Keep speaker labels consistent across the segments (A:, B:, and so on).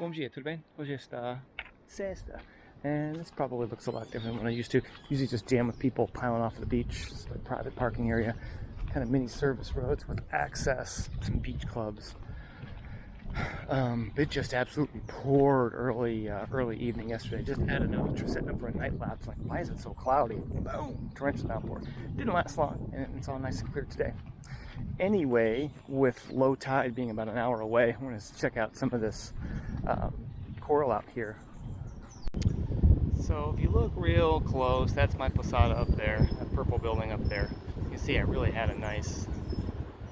A: Bom dia, tudo bem? Hoje está sexta, and this probably looks a lot different than what I used to. Usually just jam with people piling off the beach, just a private parking area, kind of mini service roads with access, some beach clubs. It just absolutely poured early evening yesterday. Just had a note, setting up for a night lapse. Like, why is it so cloudy? Boom! Torrential downpour. Didn't last long, and it's all nice and clear today. Anyway, with low tide being about an hour away, I want to check out some of this coral out here. So if you look real close, that's my posada up there, that purple building up there. You can see I really had a nice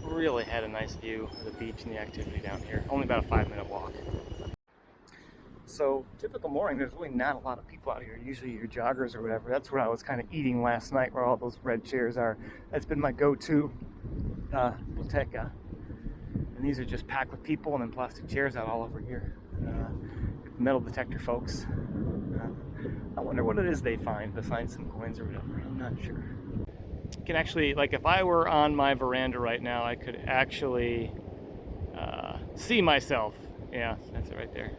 A: view of the beach and the activity down here. Only about a 5-minute walk. So typical morning, there's really not a lot of people out here. Usually your joggers or whatever. That's where I was kind of eating last night, where all those red chairs are. That's been my go-to boteca. And these are just packed with people and then plastic chairs out all over here. Metal detector folks. I wonder what it is they find besides some coins or whatever. I'm not sure. You can actually, like, if I were on my veranda right now, I could actually see myself. Yeah, that's it right there.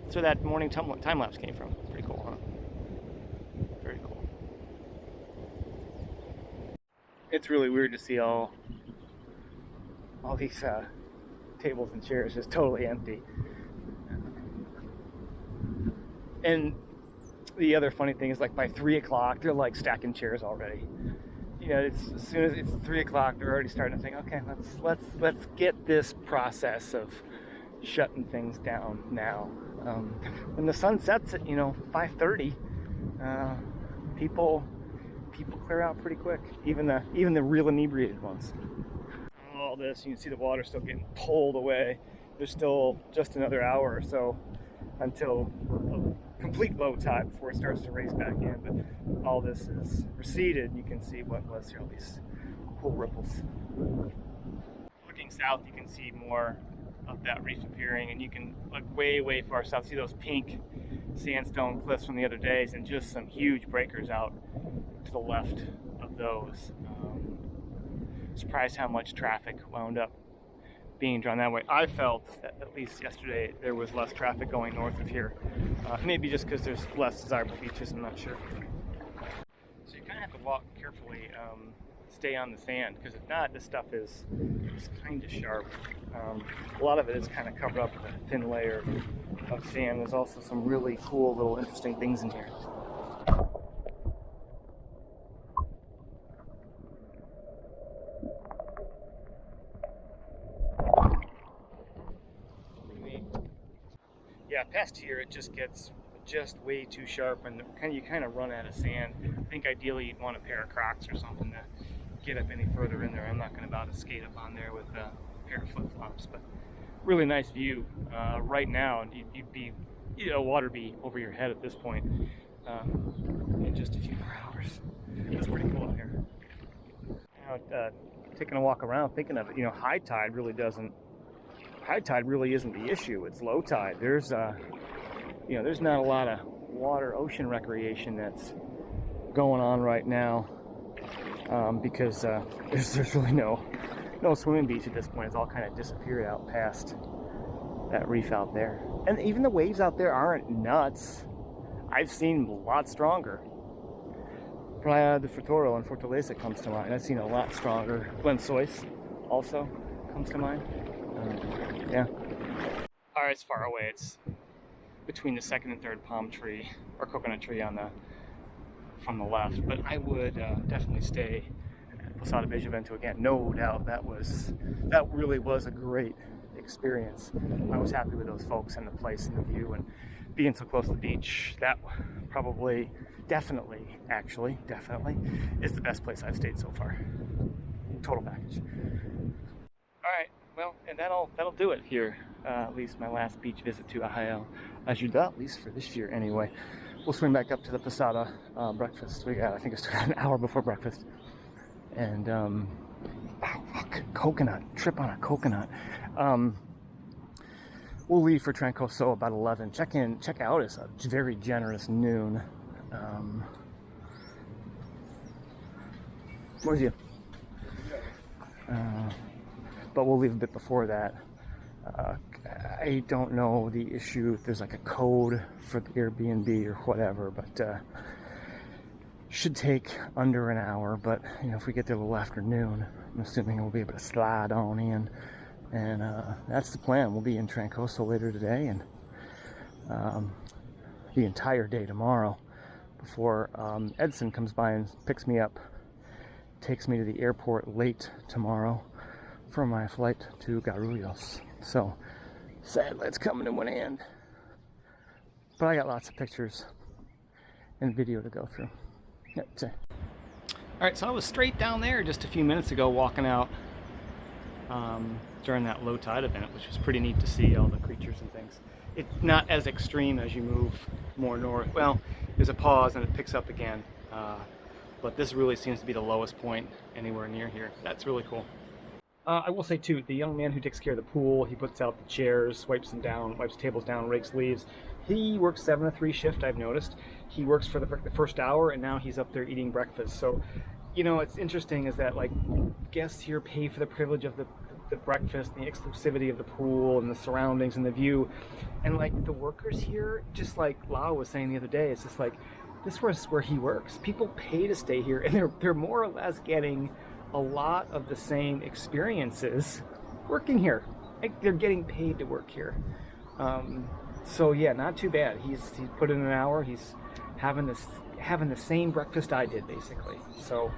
A: That's where that morning time lapse came from. Pretty cool, huh? Very cool. It's really weird to see all these tables and chairs just totally empty. And the other funny thing is, like, by 3 o'clock, they're like stacking chairs already. You know, it's as soon as it's 3 o'clock, they're already starting to think, okay, let's get this process of shutting things down now. When the sun sets at 5:30, people clear out pretty quick. Even the real inebriated ones. All this, you can see the water still getting pulled away. There's still just another hour or so until complete low tide before it starts to race back in. But all this is receded. You can see what was here, all these cool ripples. Looking south, you can see more of that reef appearing, and you can look way far south, see those pink sandstone cliffs from the other days, and just some huge breakers out to the left of those. Surprised how much traffic wound up being drawn that way. I felt that at least yesterday there was less traffic going north of here. Maybe just because there's less desirable beaches, I'm not sure. So you kind of have to walk carefully, stay on the sand, because if not, this stuff is kind of sharp. A lot of it is kind of covered up with a thin layer of sand. There's also some really cool little interesting things in here. Yeah, past here it just gets way too sharp, and you kind of run out of sand. I think ideally you'd want a pair of Crocs or something to get up any further in there. I'm not going to about to skate up on there with a pair of flip-flops, but really nice view right now. You'd be, water be over your head at this point in just a few more hours. It's pretty cool out here. Taking a walk around, thinking of it, high tide really isn't the issue. It's low tide. There's there's not a lot of ocean recreation that's going on right now, because there's really no swimming beach at this point. It's all kind of disappeared out past that reef out there, and even the waves out there aren't nuts. I've seen a lot stronger. Praia de Itapororoca and Fortaleza comes to mind. I've seen a lot stronger. Lençóis also comes to mind. Yeah. All right, it's far away. It's between the second and third palm tree or coconut tree from the left. But I would definitely stay at Posada Vento again. No doubt that really was a great experience. I was happy with those folks and the place and the view and being so close to the beach. That probably, definitely is the best place I've stayed so far. Total package. All right. Well, and that'll do it here. At least my last beach visit to Arraial, at least for this year anyway. We'll swing back up to the Posada breakfast. I think it's an hour before breakfast. And coconut, trip on a coconut. We'll leave for Trancoso about 11. Check out is a very generous noon. Where's you? But we'll leave a bit before that. I don't know the issue, if there's like a code for the Airbnb or whatever, but should take under an hour. But you know, if we get there a little afternoon, I'm assuming we'll be able to slide on in, and that's the plan. We'll be in Trancoso later today, and the entire day tomorrow before Edson comes by and picks me up, takes me to the airport late tomorrow for my flight to Guarulhos. So sadly it's coming to an end, but I got lots of pictures and video to go through. All right, so I was straight down there just a few minutes ago walking out during that low tide event, which was pretty neat to see all the creatures and things. It's not as extreme as you move more north. Well, there's a pause and it picks up again, but this really seems to be the lowest point anywhere near here. That's really cool. I will say too, the young man who takes care of the pool, he puts out the chairs, wipes them down, wipes tables down, rakes leaves. He works 7 to 3 shift, I've noticed. He works for the first hour, and now he's up there eating breakfast. So, you know, it's interesting is that like guests here pay for the privilege of the breakfast, the exclusivity of the pool and the surroundings and the view. And like the workers here, just like Lau was saying the other day, it's just like, this was where he works. People pay to stay here, and they're more or less getting a lot of the same experiences working here. Like they're getting paid to work here. So yeah, not too bad. He's put in an hour. He's having the same breakfast I did basically. So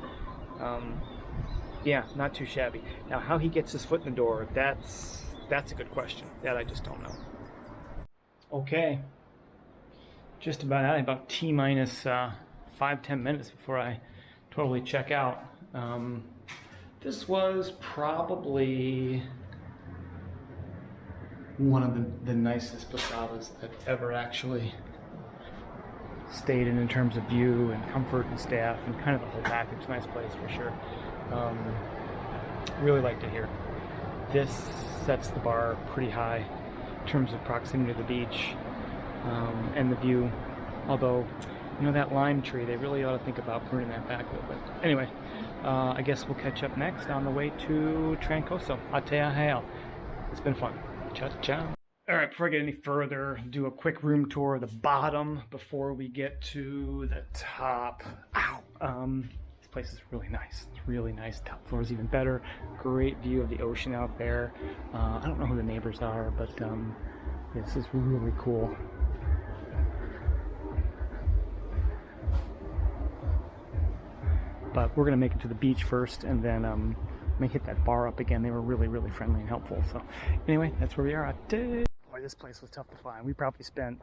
A: yeah, not too shabby. Now how he gets his foot in the door, that's a good question. That I just don't know. Okay, just about T minus 5-10 minutes before I totally check out. This was probably one of the nicest posadas I've ever actually stayed in terms of view and comfort and staff and kind of the whole package. Nice place for sure. Really liked it here. This sets the bar pretty high in terms of proximity to the beach and the view. Although, you know, that lime tree, they really ought to think about pruning that back a little bit. Anyway, I guess we'll catch up next on the way to Trancoso. Arraial. It's been fun. Ciao, ciao. All right, before I get any further, do a quick room tour of the bottom before we get to the top. Ow! This place is really nice. It's really nice. Top floor is even better. Great view of the ocean out there. I don't know who the neighbors are, but this is really cool. But we're gonna make it to the beach first, and then may hit that bar up again. They were really, really friendly and helpful. So anyway, that's where we are at. Boy, this place was tough to find. We probably spent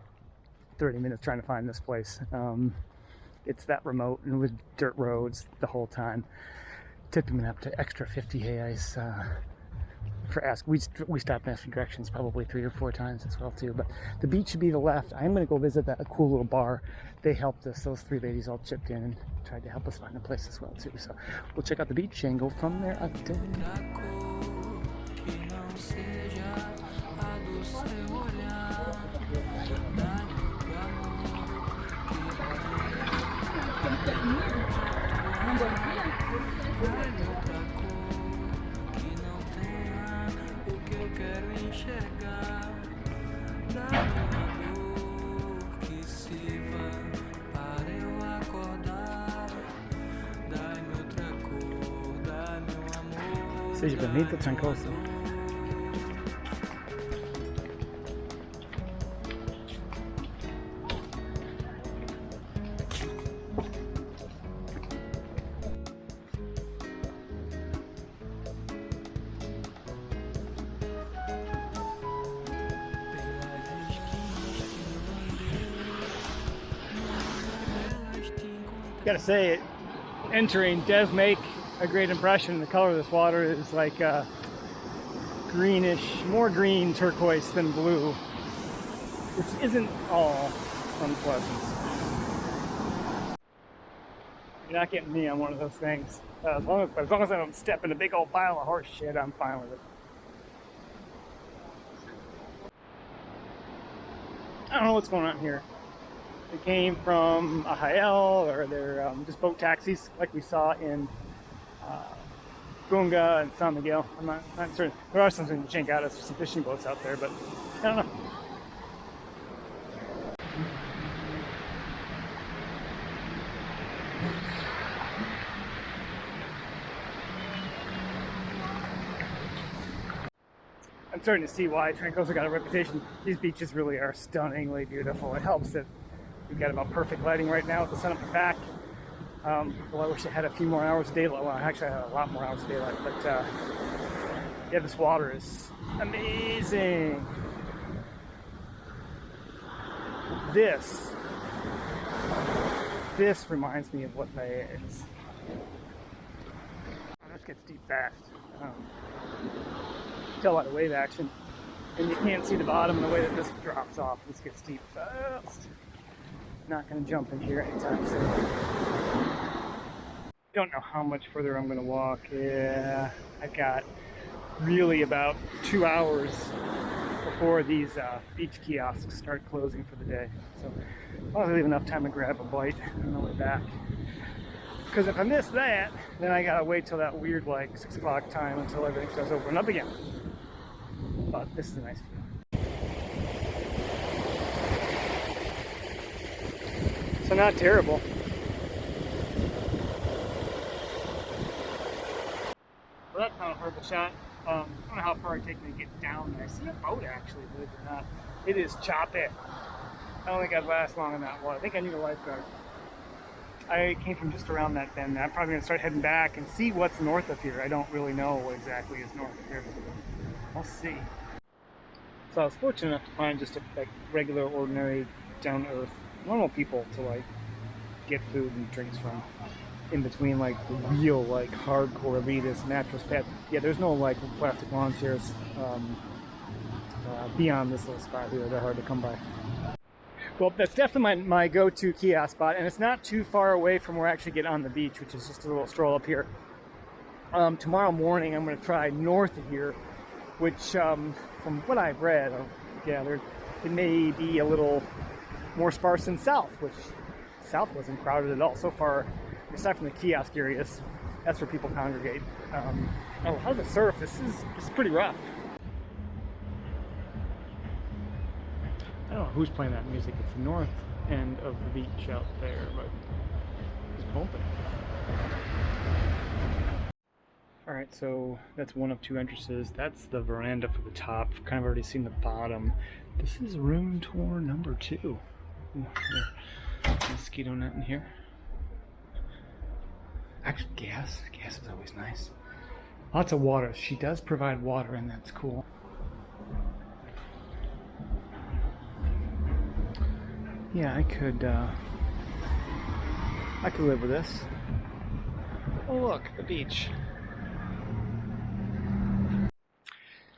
A: 30 minutes trying to find this place. It's that remote and with dirt roads the whole time. Tipped him up to extra 50 reais for ask. We stopped asking directions probably 3 or 4 times as well too. But the beach should be the left. I'm gonna go visit that cool little bar. They helped us. Those 3 ladies all chipped in and tried to help us find a place as well too. So we'll check out the beach and go from there. Seja bem-vindo a Trancoso. Gotta say, entering does make a great impression. The color of this water is like greenish, more green turquoise than blue, which isn't all unpleasant. You're not getting me on one of those things. As long as I don't step in a big old pile of horse shit, I'm fine with it. I don't know what's going on here. They came from Arraial, or they're just boat taxis like we saw in Gunga and San Miguel. I'm not certain. There are some in Jangadas, there's some fishing boats out there, but I don't know. I'm starting to see why Trancoso got a reputation. These beaches really are stunningly beautiful. It helps that we've got about perfect lighting right now with the sun up the back. Well, I wish I had a few more hours of daylight. Well, actually, I had a lot more hours of daylight, but yeah, this water is amazing. This reminds me of what Bahia is. Oh, this gets deep fast. Tell a lot of wave action, and you can't see the bottom the way that this drops off. This gets deep fast. Not going to jump in here anytime soon. Don't know how much further I'm going to walk. Yeah, I've got really about 2 hours before these beach kiosks start closing for the day. So I'll leave enough time to grab a bite on the way back. Because if I miss that, then I gotta wait till that weird like 6 o'clock time until everything starts opening up again. But this is a nice view. So not terrible. Well, that's not a horrible shot. I don't know how far it takes me to get down there. I see a boat actually, believe it or not. It is choppy. I don't think I'd last long in that water. I think I need a lifeguard. I came from just around that bend. I'm probably gonna start heading back and see what's north of here. I don't really know what exactly is north of here. I'll see. So I was fortunate enough to find just a like regular, ordinary, down-to-earth, normal people to like get food and drinks from. In between like the real like hardcore elitist mattress pad. Yeah, there's no like plastic lawn chairs beyond this little spot here. They're hard to come by. Well, that's definitely my go-to kiosk spot, and it's not too far away from where I actually get on the beach, which is just a little stroll up here. Tomorrow morning I'm going to try north of here, which from what I've read or gathered, it may be a little more sparse than south, which south wasn't crowded at all so far. Aside from the kiosk areas, that's where people congregate. Oh, how's the surf? This is pretty rough. I don't know who's playing that music. It's the north end of the beach out there, but it's bumping. Alright, so that's one of 2 entrances. That's the veranda for the top. I've kind of already seen the bottom. This is room tour number 2. Ooh, mosquito net in here. Actually, gas is always nice. Lots of water. She does provide water, and that's cool. Yeah, I could live with this. Oh look, the beach.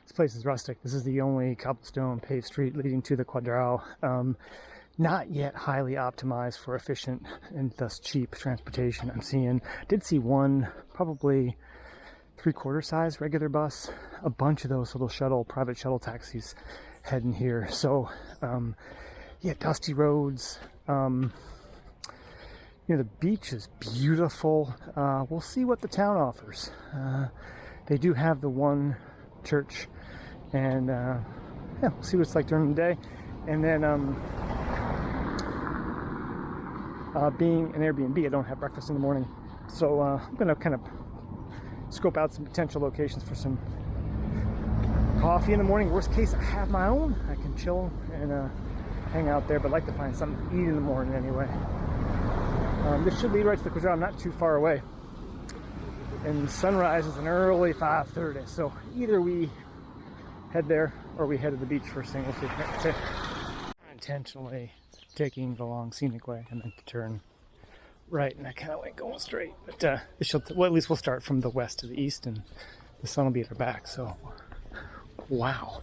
A: This place is rustic. This is the only cobblestone paved street leading to the Quadrado. Not yet highly optimized for efficient and thus cheap transportation. Did see one probably 3/4 size regular bus, a bunch of those little private shuttle taxis heading here. So yeah, dusty roads. You know, the beach is beautiful. We'll see what the town offers. They do have the one church, and yeah, we'll see what it's like during the day. And then being an Airbnb, I don't have breakfast in the morning, so I'm gonna kind of scope out some potential locations for some coffee in the morning. Worst case, I have my own. I can chill and hang out there, but I'd like to find something to eat in the morning anyway. This should lead right to the Quadrado. I'm not too far away, and sunrise is an early 5:30, so either we head there or we head to the beach first thing. We'll see. Intentionally taking the long scenic way and then turn right, and I kind of went going straight, but well, at least we'll start from the west to the east, and the sun will be at our back. So wow,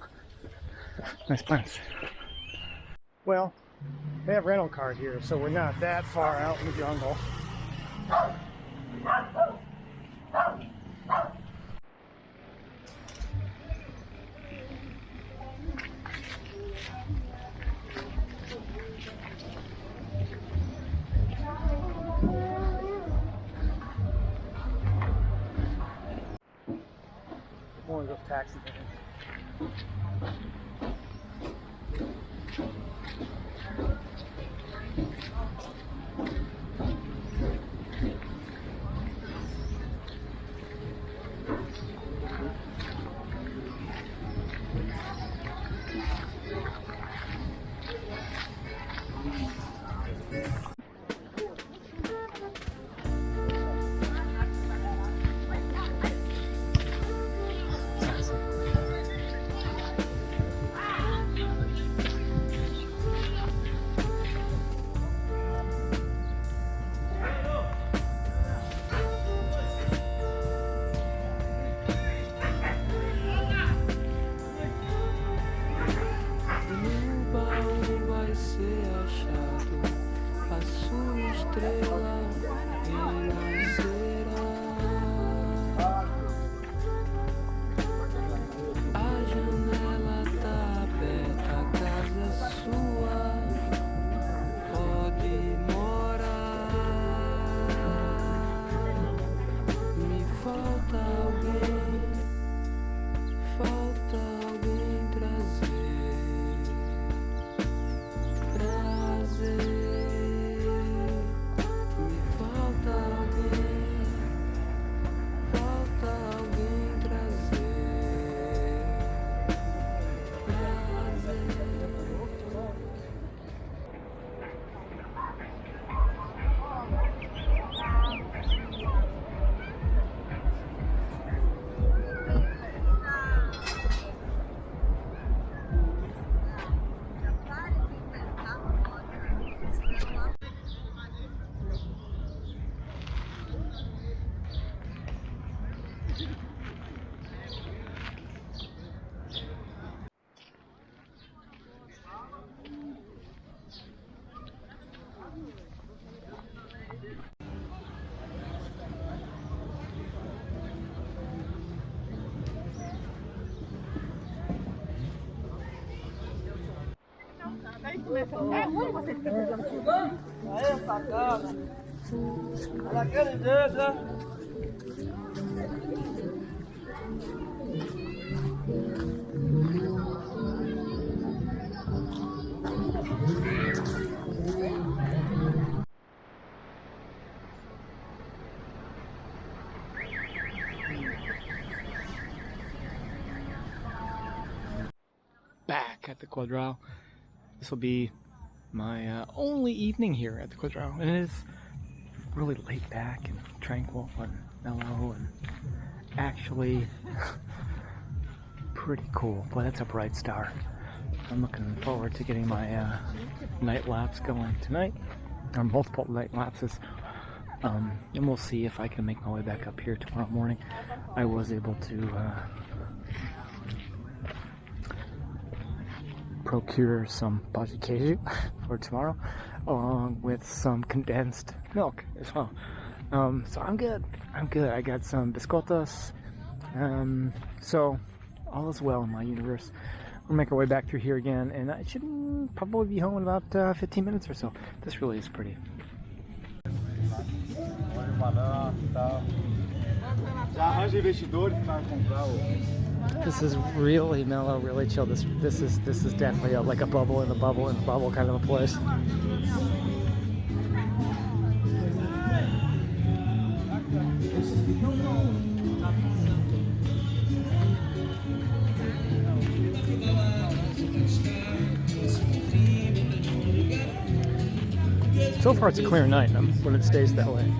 A: nice plans. Well, they have rental car here, so we're not that far out in the jungle. taxi van. Back at the Quadrado. This will be my only evening here at the Quadrado, and it is really laid back and tranquil and mellow and actually pretty cool. Boy, that's a bright star. I'm looking forward to getting my night lapse going tonight, or multiple night lapses, and we'll see if I can make my way back up here tomorrow morning. I was able to procure some baju queijo for tomorrow, along with some condensed milk as well. So I'm good. I got some biscottas. So all is well in my universe. We'll make our way back through here again, and I should probably be home in about 15 minutes or so. This really is pretty. This is really mellow, really chill. This is definitely like a bubble in a bubble in a bubble kind of a place. So far it's a clear night when it stays that way.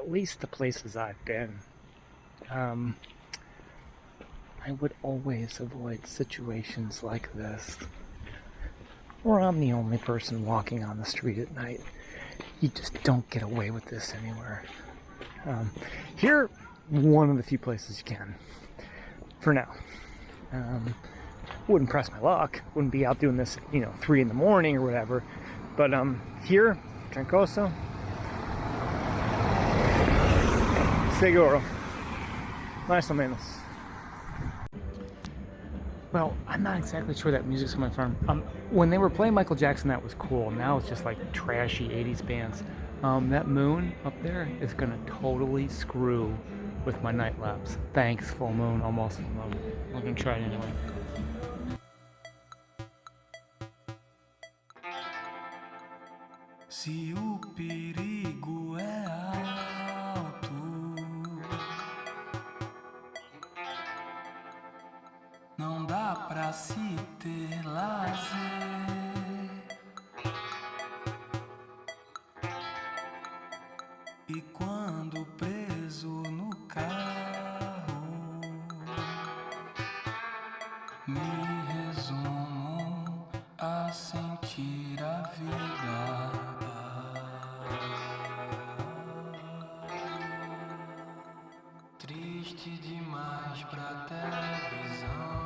A: at least the places I've been, I would always avoid situations like this, where I'm the only person walking on the street at night. You just don't get away with this anywhere. Here, one of the few places you can, for now. Wouldn't press my luck, wouldn't be out doing this, 3 in the morning or whatever, but here, Trancoso, seguro, más o menos. Well, I'm not exactly sure that music's coming from. When they were playing Michael Jackson, that was cool. Now it's just like trashy 80s bands. That moon up there is gonna totally screw with my night lapse. Thanks, full moon, almost full moon. I'm gonna try it anyway.
B: Se o perigo é alto, não dá pra se ter lazer. E quando preso no carro, me resumo a sentir a vida. Triste demais pra televisão.